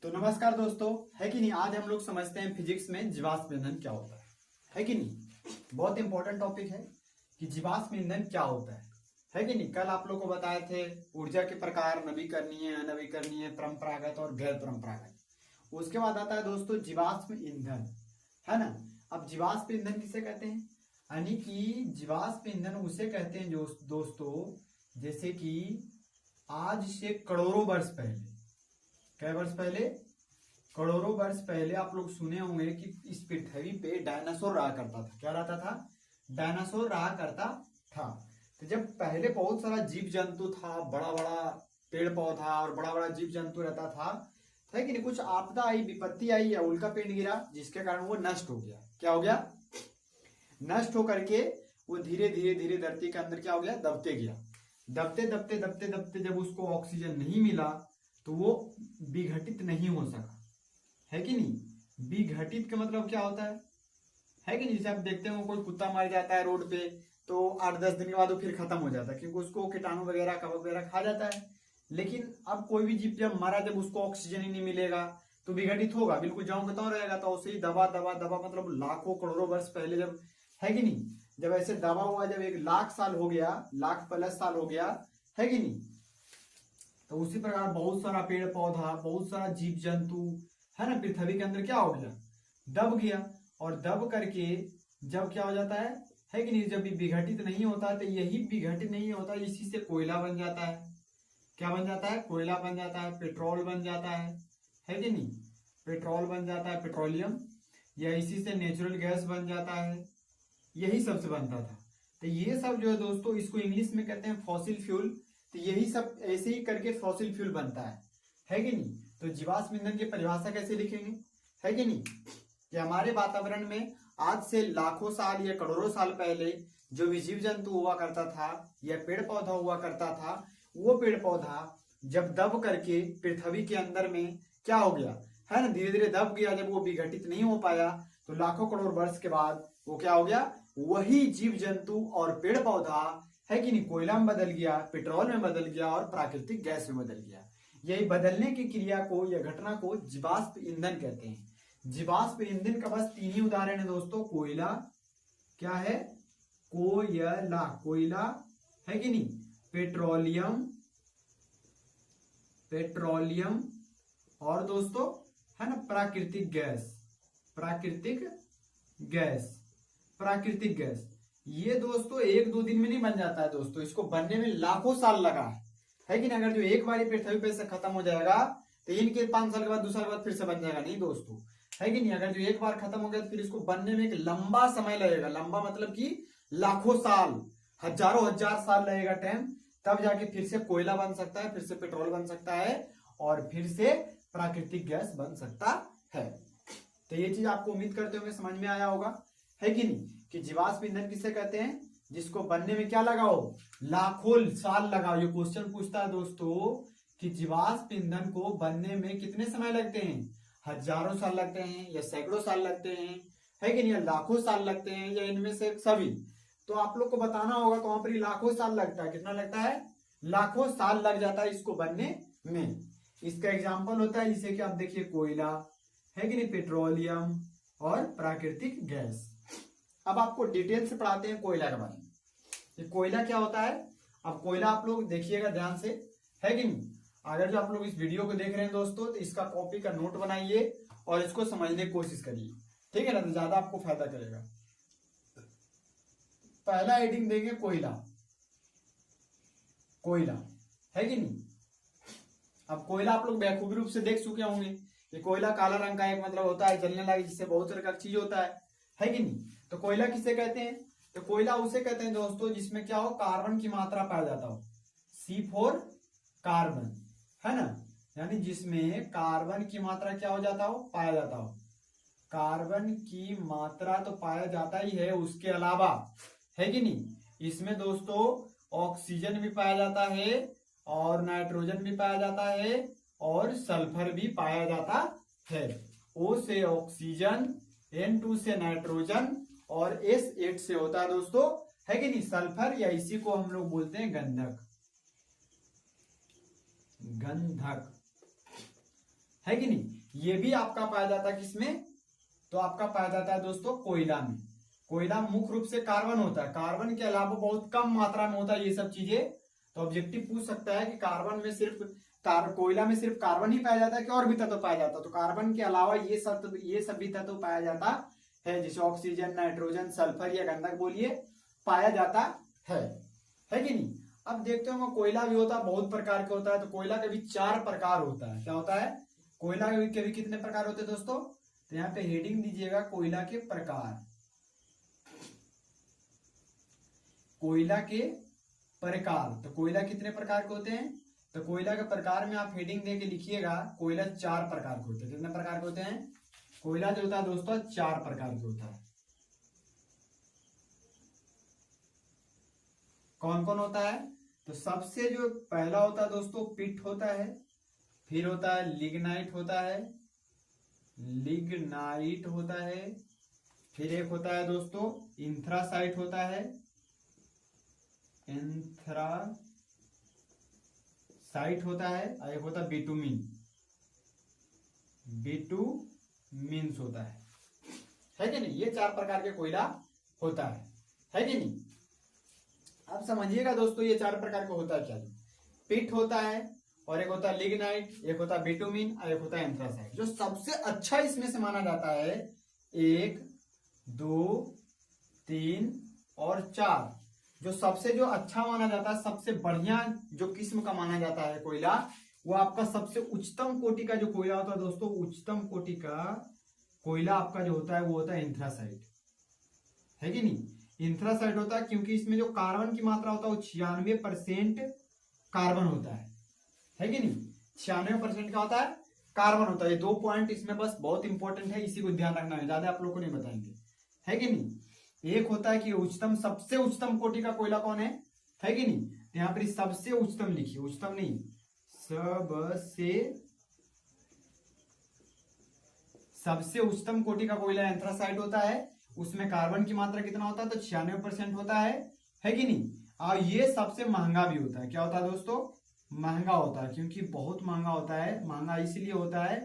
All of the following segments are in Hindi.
तो नमस्कार दोस्तों, है कि नहीं। आज हम लोग समझते हैं फिजिक्स में जीवाश्म ईंधन क्या होता है कि नहीं। बहुत इंपॉर्टेंट टॉपिक है कि जीवाश्म ईंधन क्या होता है कि नहीं। कल आप लोग को बताए थे ऊर्जा के प्रकार नवीकरणीय, अनवीकरणीय, परंपरागत और गैर परंपरागत। उसके बाद आता है दोस्तों जीवाश्म ईंधन, है ना। अब जीवाश्म ईंधन किसे कहते हैं, यानी कि जीवाश्म ईंधन उसे कहते हैं जो दोस्तों जैसे कि आज से करोड़ों वर्ष पहले, कई वर्ष पहले, करोड़ों वर्ष पहले आप लोग सुने होंगे कि इस पृथ्वी पे डायनासोर रहा करता था। क्या रहता था? डायनासोर रहा करता था। तो जब पहले बहुत सारा जीव जंतु था, बड़ा बड़ा पेड़ पौधा और बड़ा बड़ा जीव जंतु रहता था, है कि नहीं। कुछ आपदा आई, विपत्ति आई या उल्का पिंड गिरा, जिसके कारण वो नष्ट हो गया। क्या हो गया? नष्ट होकर के वो धीरे धीरे धीरे धरती के अंदर क्या हो गया? दबते गया। दबते दबते दबते दबते जब उसको ऑक्सीजन नहीं मिला तो वो विघटित नहीं हो सका, है कि नहीं। विघटित का मतलब क्या होता है कि नहीं। जैसे आप देखते हो कोई कुत्ता मर जाता है रोड पे तो 8-10 दिन के बाद वो फिर खत्म हो जाता है, क्योंकि उसको कीटाणु वगैरह कवक वगैरह खा जाता है। लेकिन अब कोई भी जीव जब मरा, जब उसको ऑक्सीजन ही नहीं मिलेगा तो विघटित होगा, बिल्कुल ज्यों का त्यों रहेगा। तो उसे ही दबा दबा दबा, मतलब लाखों करोड़ों वर्ष पहले जब, है कि नहीं, जब ऐसे दबा हुआ, जब 1 लाख साल हो गया, लाख प्लस साल हो गया, है कि नहीं, तो उसी प्रकार बहुत सारा पेड़ पौधा, बहुत सारा जीव जंतु, है ना, पृथ्वी के अंदर क्या हो गया? दब गया। और दब करके जब क्या हो जाता है कि नहीं, जब भी विघटित नहीं होता तो यही विघटित नहीं होता, इसी से कोयला बन जाता है। क्या बन जाता है? कोयला बन जाता है, पेट्रोल बन जाता है कि नहीं। पेट्रोल बन जाता है, पेट्रोलियम, या इसी से नेचुरल गैस बन जाता है। यही सबसे बनता था। तो ये सब जो है दोस्तों, इसको इंग्लिश में कहते हैं फॉसिल फ्यूल। तो यही सब ऐसे ही करके फॉसिल फ्यूल बनता है कि नहीं। तो जीवाश्म ईंधन की परिभाषा कैसे लिखेंगे, है कि नहीं, कि हमारे वातावरण में आज से लाखों साल या करोड़ों साल पहले जो भी जीव जंतु हुआ करता था या पेड़ पौधा हुआ करता था, वो पेड़ पौधा जब दब करके पृथ्वी के अंदर में क्या हो गया, है ना, धीरे धीरे दब गया। जब वो विघटित नहीं हो पाया तो लाखों करोड़ वर्ष के बाद वो क्या हो गया? वही जीव जंतु और पेड़ पौधा, है कि नहीं, कोयला में बदल गया, पेट्रोल में बदल गया और प्राकृतिक गैस में बदल गया। यही बदलने की क्रिया को या घटना को जीवाश्म ईंधन कहते हैं। जीवाश्म ईंधन का बस 3 ही उदाहरण है दोस्तों। कोयला, क्या है? कोयला, कोयला, है कि नहीं। पेट्रोलियम, पेट्रोलियम, और दोस्तों, है ना, प्राकृतिक गैस, प्राकृतिक गैस, प्राकृतिक गैस। ये दोस्तों 1-2 दिन में नहीं बन जाता है दोस्तों, इसको बनने में लाखों साल लगा है कि नहीं। अगर जो एक बार पृथ्वी पे से खत्म हो जाएगा तो इनके 5 साल के बाद, 2 साल के बाद फिर से बन जाएगा, नहीं दोस्तों, है कि नहीं। अगर जो एक बार खत्म हो गया तो फिर इसको बनने में एक लंबा समय लगेगा। लंबा मतलब कि लाखों साल, हजारों हजार साल लगेगा टाइम, तब जाके फिर से कोयला बन सकता है, फिर से पेट्रोल बन सकता है और फिर से प्राकृतिक गैस बन सकता है। तो ये चीज आपको उम्मीद करते हुए समझ में आया होगा, है कि नहीं, कि जीवाश्म ईंधन किसे कहते हैं? जिसको बनने में क्या लगाओ? लाखों साल लगाओ। ये क्वेश्चन पूछता है दोस्तों कि जीवाश्म ईंधन को बनने में कितने समय लगते हैं? हजारों साल लगते हैं या सैकड़ों साल लगते हैं, है कि नहीं, या लाखों साल लगते हैं, या इनमें से सभी। तो आप लोग को बताना होगा, तो वहां पर लाखों साल लगता है। कितना लगता है? लाखों साल लग जाता है इसको बनने में। इसका एग्जाम्पल होता है जैसे कि आप देखिए कोयला, है कि नहीं, पेट्रोलियम और प्राकृतिक गैस। अब आपको डिटेल से पढ़ाते हैं कोयला के बारे में। ये कोयला क्या होता है? अब कोयला आप लोग देखिएगा ध्यान से, है कि नहीं। अगर जो आप लोग इस वीडियो को देख रहे हैं दोस्तों, तो इसका कॉपी का नोट बनाइए और इसको समझने की कोशिश करिए, ठीक है ना, तो ज्यादा आपको फायदा करेगा। पहला हेडिंग देंगे कोयला, कोयला, है कि नहीं। अब कोयला आप लोग बेखूबी रूप से देख चुके होंगे। ये कोयला काला रंग का एक मतलब होता है, जलने लगे, जिससे बहुत तरह का चीज होता है कि नहीं। तो कोयला किसे कहते हैं? तो कोयला उसे कहते हैं दोस्तों जिसमें क्या हो, कार्बन की मात्रा पाया जाता हो। C4 कार्बन, है ना, यानी जिसमें कार्बन की मात्रा क्या हो जाता हो, पाया जाता हो। कार्बन की मात्रा तो पाया जाता ही है, उसके अलावा, है कि नहीं, इसमें दोस्तों ऑक्सीजन भी पाया जाता है और नाइट्रोजन भी पाया जाता है और सल्फर भी पाया जाता है। O से ऑक्सीजन, N2 से नाइट्रोजन और S8 से होता है दोस्तों, है कि नहीं, सल्फर, या इसी को हम लोग बोलते हैं गंधक, गंधक, है कि नहीं। ये भी आपका पाया जाता है किसमें, तो आपका पाया जाता है दोस्तों कोयला में। कोयला मुख्य रूप से कार्बन होता है, कार्बन के अलावा बहुत कम मात्रा में होता है ये सब चीजें। तो ऑब्जेक्टिव पूछ सकता है कि कार्बन में सिर्फ कोयला में सिर्फ कार्बन ही पाया जाता है कि और भी तत्व पाया जाता है, तो कार्बन के अलावा ये सब भी तत्व पाया जाता है, जैसे ऑक्सीजन, नाइट्रोजन, सल्फर या गंधक बोलिए पाया जाता है कि नहीं। अब देखते हो कोयला भी होता है, बहुत प्रकार के होता है, तो कोयला के भी 4 प्रकार होता है। क्या होता है, कोयला के भी कितने प्रकार होते हैं दोस्तों, तो यहाँ पे हेडिंग दीजिएगा कोयला के प्रकार। कोयला के प्रकार, तो कोयला कितने प्रकार के होते हैं, तो कोयला के प्रकार में आप हेडिंग दे के लिखिएगा कोयला 4 प्रकार के होते हैं। कितने प्रकार के होते हैं, कोयला जो होता है दोस्तों 4 प्रकार के होता है। कौन कौन होता है, तो सबसे जो पहला होता है दोस्तों पिट होता है, फिर होता है लिग्नाइट होता है, लिग्नाइट होता है, फिर एक होता है दोस्तों इंथ्रासाइट होता है, इंथ्रासाइट होता है, और एक होता है बिटुमिन, बिटुमिन्स होता है कि नहीं। ये 4 प्रकार के कोयला होता है कि नहीं। अब समझिएगा दोस्तों ये 4 प्रकार का होता है क्या, पिट होता है, और एक होता है लिग्नाइट, एक होता है बिटुमिन, और एक होता है एंथ्रासाइट। जो सबसे अच्छा इसमें से माना जाता है 1, 2, 3 और 4, जो सबसे जो अच्छा माना जाता है, सबसे बढ़िया जो किस्म का माना जाता है कोयला, वो आपका सबसे उच्चतम कोटि का जो कोयला होता है दोस्तों, उच्चतम कोटि का कोयला आपका जो होता है वो होता है एंथ्रासाइट, है कि नहीं। इंथ्रासाइट होता है क्योंकि इसमें जो कार्बन की मात्रा होता है वो 96% कार्बन होता है कि नहीं। 96% का होता है कार्बन होता है। ये 2 पॉइंट इसमें बस बहुत इंपॉर्टेंट है, इसी को ध्यान रखना है, ज्यादा आप लोग को नहीं बताएंगे, है कि नहीं। एक होता है कि उच्चतम, सबसे उच्चतम कोटि का कोयला कौन है कि नहीं। तो यहाँ पर सबसे उच्चतम लिखिए, उच्चतम नहीं, सबसे उच्चतम कोटि का कोयला एंथ्रासाइट होता है। उसमें कार्बन की मात्रा कितना होता है, तो 96% होता है कि नहीं। और ये सबसे महंगा भी होता है। क्या होता है दोस्तों, महंगा होता है, क्योंकि बहुत महंगा होता है। महंगा इसलिए होता है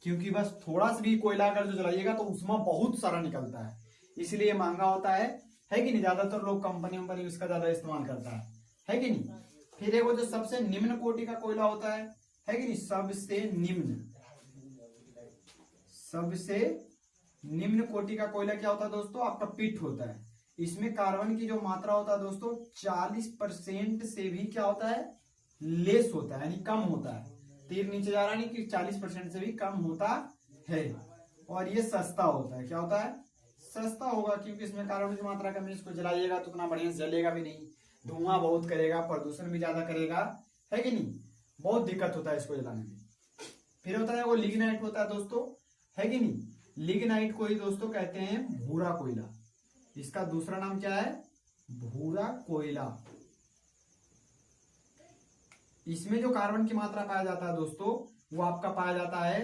क्योंकि बस थोड़ा सा भी कोयला अगर जो जलाइएगा तो उसमें बहुत सारा निकलता है, इसलिए महंगा होता है कि नहीं। ज्यादातर लोग कंपनी इसका ज्यादा इस्तेमाल करता है कि नहीं। फिर एक वो जो सबसे निम्न कोटि का कोयला होता है कि नहीं, सबसे निम्न कोटि का कोयला क्या होता है दोस्तों, आपका पिट होता है। इसमें कार्बन की जो मात्रा होता है दोस्तों 40% से भी क्या होता है, लेस होता है, यानी कम होता है। तीर नीचे जा रहा है, कि 40% से भी कम होता है। और ये सस्ता होता है। क्या होता है, सस्ता होगा, क्योंकि इसमें कार्बन की मात्रा कम है। इसको जलाइएगा तो उतना बढ़िया से जलेगा भी नहीं, धुआं बहुत करेगा, प्रदूषण भी ज्यादा करेगा, है कि नहीं। बहुत दिक्कत होता है इसको जलाने में। फिर होता है वो लिग्नाइट होता है दोस्तों, है कि नहीं। लिग्नाइट को ही दोस्तों कहते हैं भूरा कोयला। इसका दूसरा नाम क्या है, भूरा कोयला। इसमें जो कार्बन की मात्रा पाया जाता है दोस्तों, वो आपका पाया जाता है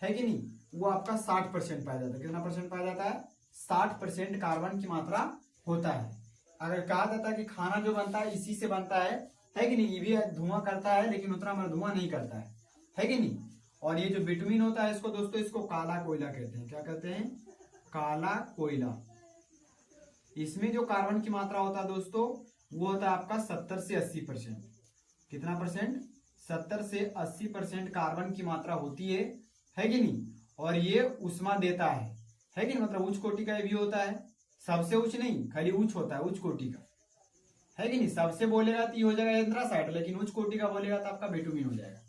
कि नहीं, वो आपका 60% पाया जाता है। कितना परसेंट पाया जाता है, 60% कार्बन की मात्रा होता है। अगर कहा जाता है कि खाना जो बनता है इसी से बनता है कि नहीं, ये भी धुआं करता है लेकिन उतना हमारा धुआं नहीं करता है कि नहीं। और ये जो बिटुमिन होता है इसको दोस्तों, इसको काला कोयला कहते हैं। क्या कहते हैं, काला कोयला। इसमें जो कार्बन की मात्रा होता है दोस्तों, वो होता है आपका 70 से 80%। कितना परसेंट, 70 से 80% कार्बन की मात्रा होती है कि नहीं। और ये उष्मा देता है कि नहीं, मतलब उच्च कोटि का भी होता है। सबसे उच्च नहीं, खाली उच्च होता है, उच्च कोटि का, है कि नहीं। सबसे बोलेगा तो ये हो जाएगा एंथ्रासाइट, लेकिन उच्च कोटि का बोलेगा तो आपका बिटुमिन हो जाएगा,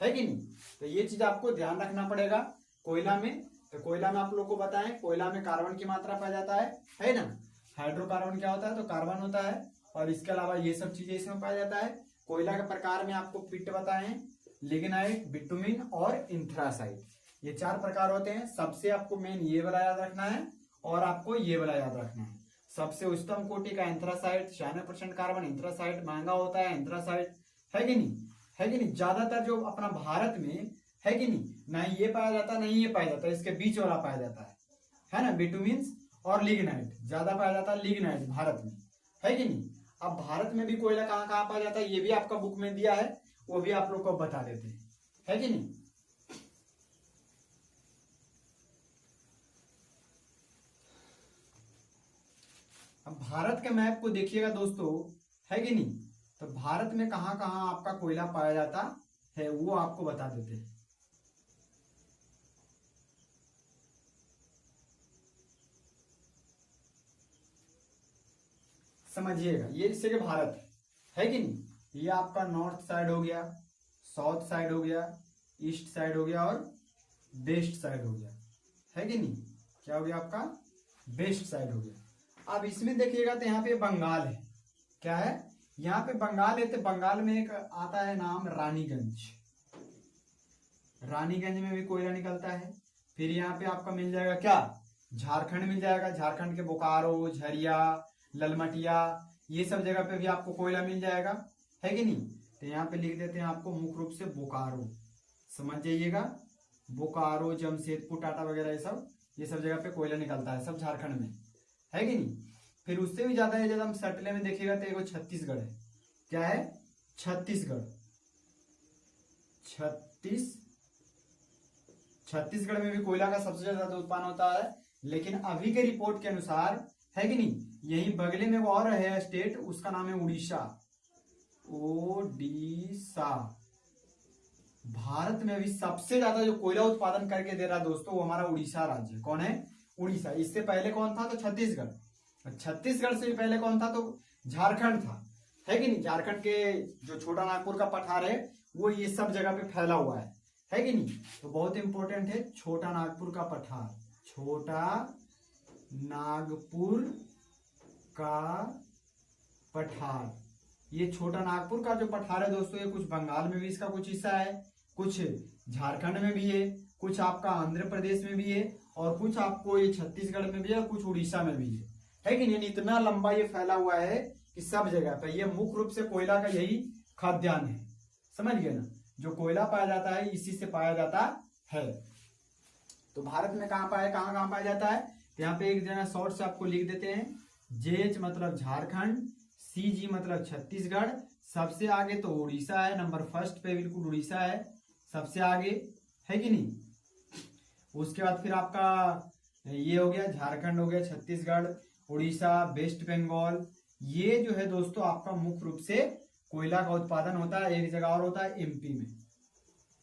है कि नहीं। तो ये चीज आपको ध्यान रखना पड़ेगा कोयला में। तो कोयला में आप लोग को बताएं, कोयला में कार्बन की मात्रा पाया जाता है ना। हाइड्रोकार्बन क्या होता है, तो कार्बन होता है, और इसके अलावा ये सब चीजें इसमें पाया जाता है। कोयला के प्रकार में आपको पिट बताएं, लिग्नाइट, बिटुमिन और इंथ्रासाइट, ये 4 प्रकार होते हैं। सबसे आपको मेन ये वाला याद रखना है, और आपको ये वाला याद रखना है। सबसे उच्चतम कोटि का एंथ्रासाइट, 96% कार्बन, एंथ्रासाइट महंगा होता है, एंथ्रासाइट, है कि नहीं, है कि नहीं। ज्यादातर जो अपना भारत में है कि नहीं, ना ये पाया जाता नहीं ये पाया जाता, इसके बीच वाला पाया जाता है ना, बिटुमिन और लिग्नाइट। ज्यादा पाया जाता है लिग्नाइट भारत में, है कि नहीं। अब भारत में भी कोयला कहाँ कहाँ पाया जाता है, ये भी आपका बुक में दिया है, वो भी आप लोग को बता देते हैं, है कि नहीं। अब भारत के मैप को देखिएगा दोस्तों, है कि नहीं, तो भारत में कहाँ कहाँ आपका कोयला पाया जाता है वो आपको बता देते हैं। समझिएगा, ये जैसे कि भारत है कि नहीं, ये आपका नॉर्थ साइड हो गया, साउथ साइड हो गया, ईस्ट साइड हो गया और वेस्ट साइड हो गया, है कि नहीं, क्या हो गया आपका वेस्ट साइड हो गया। अब इसमें देखिएगा तो यहाँ पे बंगाल है, क्या है यहाँ पे बंगाल है, तो बंगाल में एक आता है नाम रानीगंज, रानीगंज में भी कोयला निकलता है। फिर यहाँ पे आपका मिल जाएगा क्या, झारखंड मिल जाएगा, झारखंड के बोकारो, झरिया, ललमटिया, ये सब जगह पे भी आपको कोयला मिल जाएगा, है कि नहीं। तो यहाँ पे लिख देते हैं आपको मुख्य रूप से बोकारो, समझ जाइएगा, बोकारो, जमशेदपुर, टाटा वगैरह ये सब जगह पे कोयला निकलता है, सब झारखंड में, है कि नहीं। फिर उससे भी ज्यादा है, जब हम सटले में देखिएगा तो एक छत्तीसगढ़ है, क्या है छत्तीसगढ़, छत्तीसगढ़ में भी कोयला का सबसे ज्यादा उत्पादन होता है। लेकिन अभी के रिपोर्ट के अनुसार, है कि नहीं, यही बगले में वो और है स्टेट, उसका नाम है उड़ीसा, ओडिशा। भारत में अभी सबसे ज्यादा जो कोयला उत्पादन करके दे रहा है दोस्तों, वो हमारा उड़ीसा राज्य। कौन है, उड़ीसा। इससे पहले कौन था, तो छत्तीसगढ़। छत्तीसगढ़ से भी पहले कौन था, तो झारखंड था, है कि नहीं। झारखंड के जो छोटा नागपुर का पठार है वो ये सब जगह पे फैला हुआ है कि नहीं। तो बहुत इंपॉर्टेंट है छोटा नागपुर का पठार, छोटा नागपुर का पठार। ये छोटा नागपुर का जो पठार है दोस्तों, ये कुछ बंगाल में भी इसका कुछ हिस्सा है, कुछ झारखंड में भी है, कुछ आपका आंध्र प्रदेश में भी है, और कुछ आपको ये छत्तीसगढ़ में भी है, और कुछ उड़ीसा में भी है कि नहीं। इतना लंबा ये फैला हुआ है कि सब जगह पर ये मुख्य रूप से कोयला का यही खाद्यान्न है, समझ गए ना। जो कोयला पाया जाता है इसी से पाया जाता है। तो भारत में कहाँ पाया जाता है, तो यहाँ पे एक जगह शॉर्ट से आपको लिख देते हैं, जेच मतलब झारखंड, सीजी मतलब छत्तीसगढ़, सबसे आगे तो उड़ीसा है, नंबर फर्स्ट पे बिल्कुल उड़ीसा है सबसे आगे, है कि नहीं। उसके बाद फिर आपका ये हो गया झारखंड, हो गया छत्तीसगढ़, उड़ीसा, वेस्ट बंगाल। ये जो है दोस्तों आपका मुख्य रूप से कोयला का उत्पादन होता है। एक जगह और होता है एमपी में,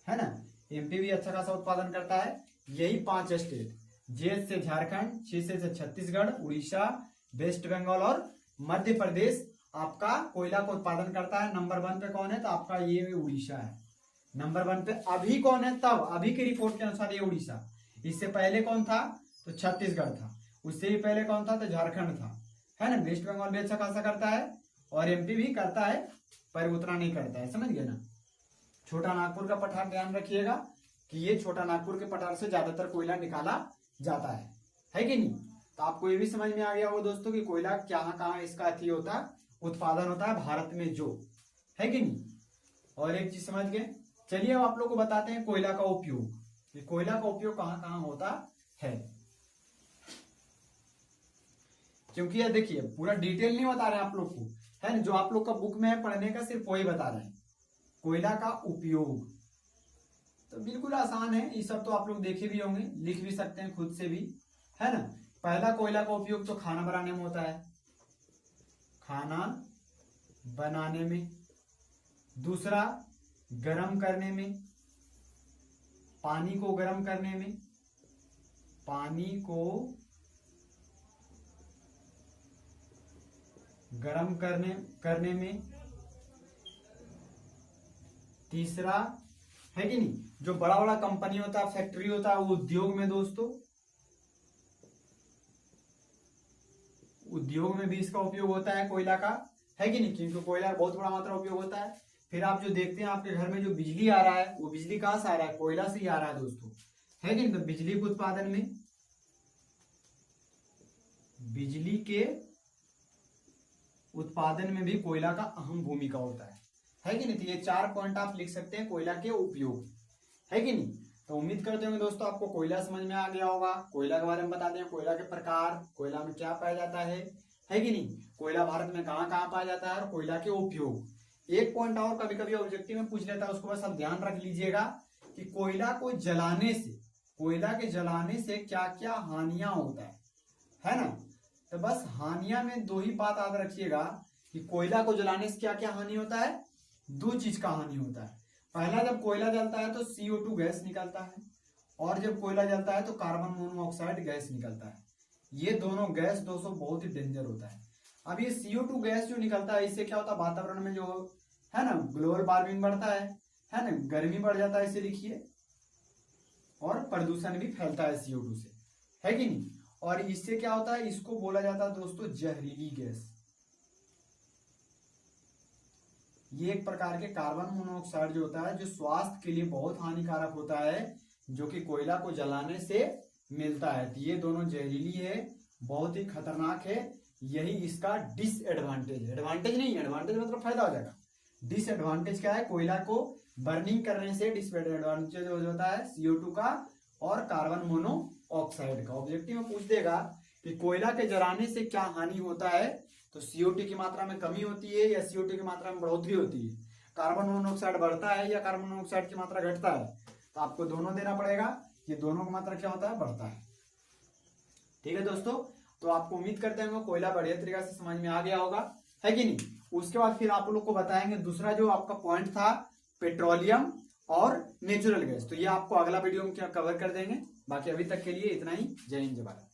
है ना, एमपी भी अच्छा खासा उत्पादन करता है। यही 5 स्टेट, जे से झारखंड, सी से छत्तीसगढ़, उड़ीसा, वेस्ट बंगाल और मध्य प्रदेश आपका कोयला का उत्पादन करता है। नंबर 1 पे कौन है, तो आपका ये उड़ीसा है। नंबर 1 पे अभी कौन है, तब अभी की रिपोर्ट के अनुसार ये उड़ीसा। इससे पहले कौन था, तो छत्तीसगढ़ था। उससे भी पहले कौन था, तो झारखंड था, है ना। वेस्ट बंगाल भी अच्छा खासा करता है और एमपी भी करता है, पर उतना नहीं करता है, समझ गए ना। छोटा नागपुर का पठार ध्यान रखिएगा कि ये छोटा नागपुर के पठार से ज्यादातर कोयला निकाला जाता है कि नहीं। तो आपको ये भी समझ में आ गया होगा दोस्तों कि कोयला कहाँ कहाँ इसका अति होता है, उत्पादन होता है भारत में, जो है कि नहीं। और एक चीज समझ गए, चलिए अब आप लोग को बताते हैं कोयला का उपयोग। कोयला का उपयोग कहाँ कहाँ होता है, क्योंकि ये देखिए पूरा डिटेल नहीं बता रहे हैं आप लोग को, है ना। जो आप लोग का बुक में है पढ़ने का, सिर्फ वही बता रहे हैं कोयला का उपयोग। तो बिल्कुल आसान है, ये सब तो आप लोग देखे भी होंगे, लिख भी सकते हैं खुद से भी, है ना। पहला कोयला का उपयोग तो खाना बनाने में होता है, खाना बनाने में। दूसरा गरम करने में, पानी को गरम करने में, पानी को गरम करने में। तीसरा, है कि नहीं, जो बड़ा बड़ा कंपनी होता है, फैक्ट्री होता है, वो उद्योग में दोस्तों, उद्योग में भी इसका उपयोग होता है कोयला का, है कि नहीं, क्योंकि कोयला बहुत बड़ा मात्रा उपयोग होता है। फिर आप जो देखते हैं आपके घर में जो बिजली आ रहा है, वो बिजली कहाँ से आ रहा है, कोयला से ही आ रहा है दोस्तों, है कि नहीं। तो बिजली के उत्पादन में, बिजली के उत्पादन में भी कोयला का अहम भूमिका होता है कि नहीं। तो ये 4 पॉइंट आप लिख सकते हैं कोयला के उपयोग, है कि नहीं। तो उम्मीद करते होंगे दोस्तों आपको कोयला समझ में आ गया होगा। कोयला के बारे में बता दें, कोयला के प्रकार, कोयला में क्या पाया जाता है कि नहीं, कोयला भारत में कहाँ कहाँ पाया जाता है, और कोयला के उपयोग। एक पॉइंट और कभी कभी ऑब्जेक्टिव में पूछ लेता है, उसको बस आप ध्यान रख लीजिएगा कि कोयला को जलाने से, कोयला के जलाने से क्या क्या हानियां होता है ना। तो बस हानियां में दो ही बात याद रखिएगा कि कोयला को जलाने से क्या क्या हानि होता है, दो चीज का हानि होता है। पहला, जब कोयला जलता है तो CO2 गैस निकलता है, और जब कोयला जलता है तो कार्बन मोनोऑक्साइड गैस निकलता है। ये दोनों गैस दोस्तों बहुत ही डेंजर होता है। अब ये CO2 गैस जो निकलता है, इससे क्या होता है, वातावरण में जो है ना ग्लोबल वार्मिंग बढ़ता है ना, गर्मी बढ़ जाता है, इसे लिखिए, और प्रदूषण भी फैलता है CO2 से, है कि नहीं। और इससे क्या होता है, इसको बोला जाता है दोस्तों जहरीली गैस। ये एक प्रकार के कार्बन मोनोऑक्साइड जो होता है, जो स्वास्थ्य के लिए बहुत हानिकारक होता है, जो कि कोयला को जलाने से मिलता है। तो ये दोनों जहरीली है, बहुत ही खतरनाक है। यही इसका डिसएडवांटेज, एडवांटेज नहीं, एडवांटेज मतलब फायदा हो जाएगा। डिसएडवांटेज क्या है, कोयला को बर्निंग करने से डिसएडवांटेज हो जाता है CO2 का और कार्बन मोनोऑक्साइड का। ऑब्जेक्टिव में पूछ देगा कि कोयला के जलाने से क्या हानि होता है, तो CO2 की मात्रा में कमी होती है या CO2 की मात्रा में बढ़ोतरी होती है, कार्बन मोनोऑक्साइड बढ़ता है या कार्बन मोनोऑक्साइड की मात्रा घटता है। तो आपको दोनों देना पड़ेगा, ये दोनों की मात्रा क्या होता है, बढ़ता है। ठीक है दोस्तों, तो आपको उम्मीद करते हैं कोयला बढ़िया तरीके से समझ में आ गया होगा, है कि नहीं। उसके बाद फिर आप लोग को बताएंगे दूसरा जो आपका पॉइंट था, पेट्रोलियम और नेचुरल गैस। तो ये आपको अगला वीडियो में क्या कवर कर देंगे। बाकी अभी तक के लिए इतना ही। जय हिंद, जय भारत।